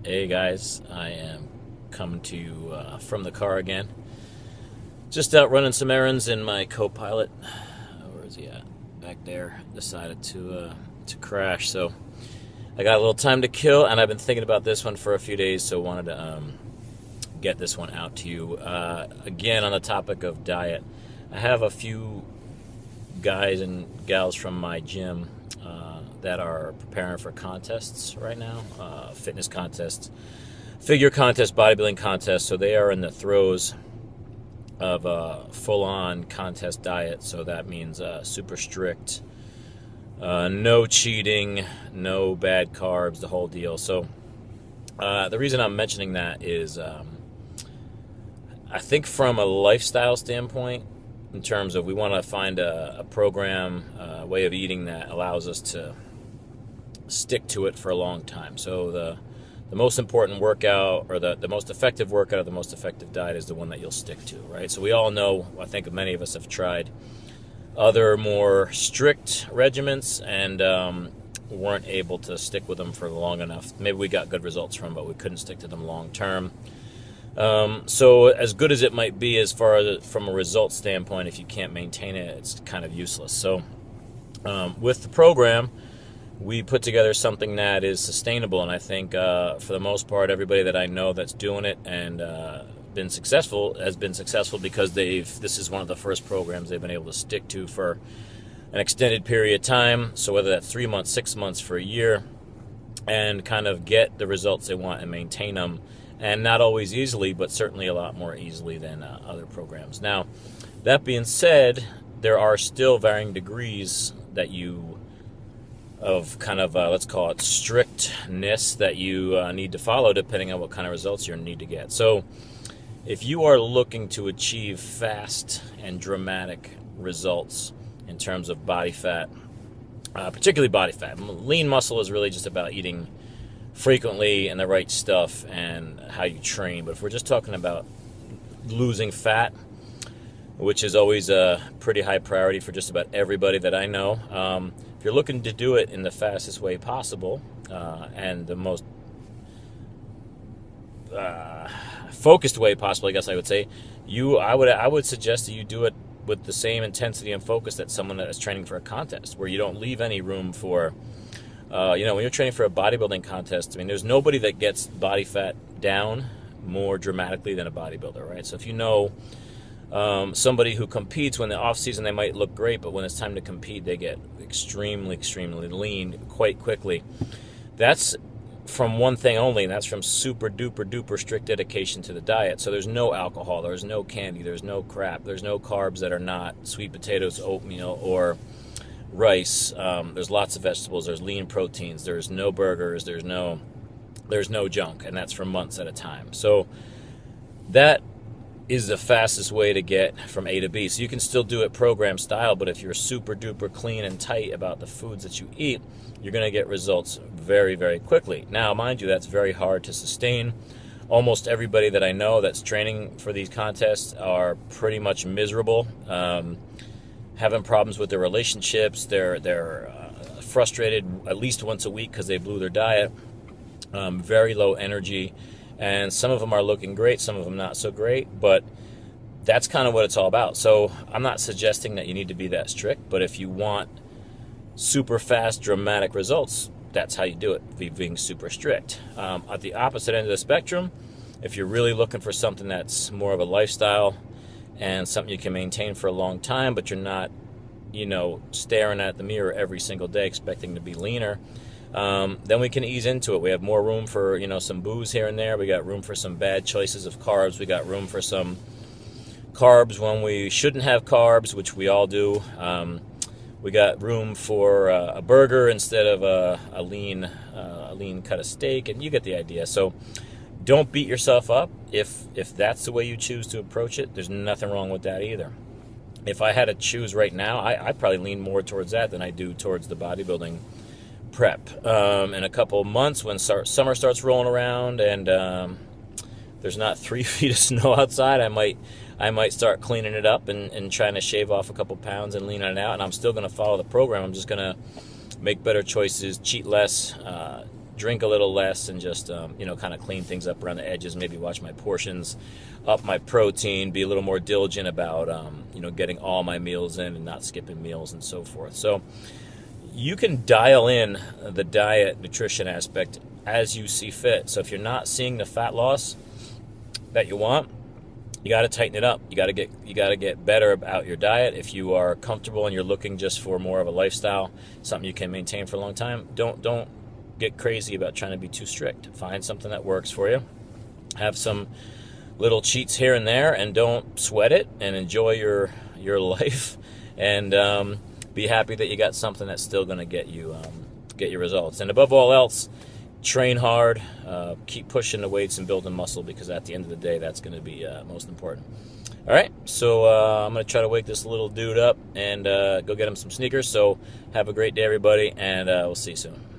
Hey guys, I am coming to you from the car again. Just out running some errands, and my co-pilot, where is he at? Back there, decided to crash. So I got a little time to kill, and I've been thinking about this one for a few days, so wanted to get this one out to you. Again, on the topic of diet, I have a few guys and gals from my gym that are preparing for contests right now, fitness contests, figure contests, bodybuilding contests. So they are in the throes of a full-on contest diet. So that means super strict, no cheating, no bad carbs, the whole deal. So the reason I'm mentioning that is I think from a lifestyle standpoint, in terms of we want to find a program, way of eating that allows us to stick to it for a long time. So the most important workout, or the most effective workout, or the most effective diet is the one that you'll stick to, right? So we all know, I think many of us have tried other more strict regimens and weren't able to stick with them for long enough. Maybe we got good results from them, but we couldn't stick to them long term. So as good as it might be as far as from a result standpoint, if you can't maintain it, it's kind of useless. So with the program, we put together something that is sustainable, and I think for the most part, everybody that I know that's doing it and been successful has been successful because this is one of the first programs they've been able to stick to for an extended period of time. So whether that's 3 months, 6 months, for a year, and kind of get the results they want and maintain them. And not always easily, but certainly a lot more easily than other programs. Now, that being said, there are still varying degrees that of kind of, let's call it strictness, that you need to follow depending on what kind of results you need to get. So if you are looking to achieve fast and dramatic results in terms of body fat, particularly body fat, lean muscle is really just about eating frequently and the right stuff and how you train. But if we're just talking about losing fat, which is always a pretty high priority for just about everybody that I know, if you're looking to do it in the fastest way possible and the most focused way possible, I guess I would say, I would suggest that you do it with the same intensity and focus that someone that is training for a contest, where you don't leave any room for when you're training for a bodybuilding contest. I mean, there's nobody that gets body fat down more dramatically than a bodybuilder, right? So if you know somebody who competes, when the off season they might look great, but when it's time to compete, they get extremely, extremely lean quite quickly. That's from one thing only, and that's from super duper duper strict dedication to the diet. So there's no alcohol, there's no candy, there's no crap, there's no carbs that are not sweet potatoes, oatmeal, or rice. There's lots of vegetables, there's lean proteins, there's no burgers, there's no junk, and that's for months at a time. So that is the fastest way to get from A to B. So you can still do it program style, but if you're super duper clean and tight about the foods that you eat, you're going to get results very, very quickly. Now, mind you, that's very hard to sustain. Almost everybody that I know that's training for these contests are pretty much miserable, having problems with their relationships. They're frustrated at least once a week because they blew their diet, very low energy. And some of them are looking great, some of them not so great, but that's kind of what it's all about. So I'm not suggesting that you need to be that strict, but if you want super fast, dramatic results, that's how you do it, being super strict. At the opposite end of the spectrum, if you're really looking for something that's more of a lifestyle and something you can maintain for a long time, but you're not, staring at the mirror every single day expecting to be leaner, then we can ease into it. We have more room for, some booze here and there. We got room for some bad choices of carbs. We got room for some carbs when we shouldn't have carbs, which we all do. We got room for a burger instead of a lean cut of steak, and you get the idea. So don't beat yourself up if that's the way you choose to approach it. There's nothing wrong with that either. If I had to choose right now, I probably lean more towards that than I do towards the bodybuilding prep. In a couple of months, when summer starts rolling around and there's not 3 feet of snow outside, I might start cleaning it up and trying to shave off a couple pounds and leaning it out. And I'm still going to follow the program. I'm just going to make better choices, cheat less, drink a little less, and just kind of clean things up around the edges. Maybe watch my portions, up my protein, be a little more diligent about getting all my meals in and not skipping meals and so forth. So you can dial in the diet nutrition aspect as you see fit. So if you're not seeing the fat loss that you want, you got to tighten it up. You got to get better about your diet. If you are comfortable and you're looking just for more of a lifestyle, something you can maintain for a long time, don't get crazy about trying to be too strict. Find something that works for you. Have some little cheats here and there, and don't sweat it, and enjoy your life, and be happy that you got something that's still going to get you results. And above all else, train hard, keep pushing the weights and building muscle, because at the end of the day, that's going to be most important. All right, so I'm going to try to wake this little dude up and go get him some sneakers. So have a great day, everybody, and we'll see you soon.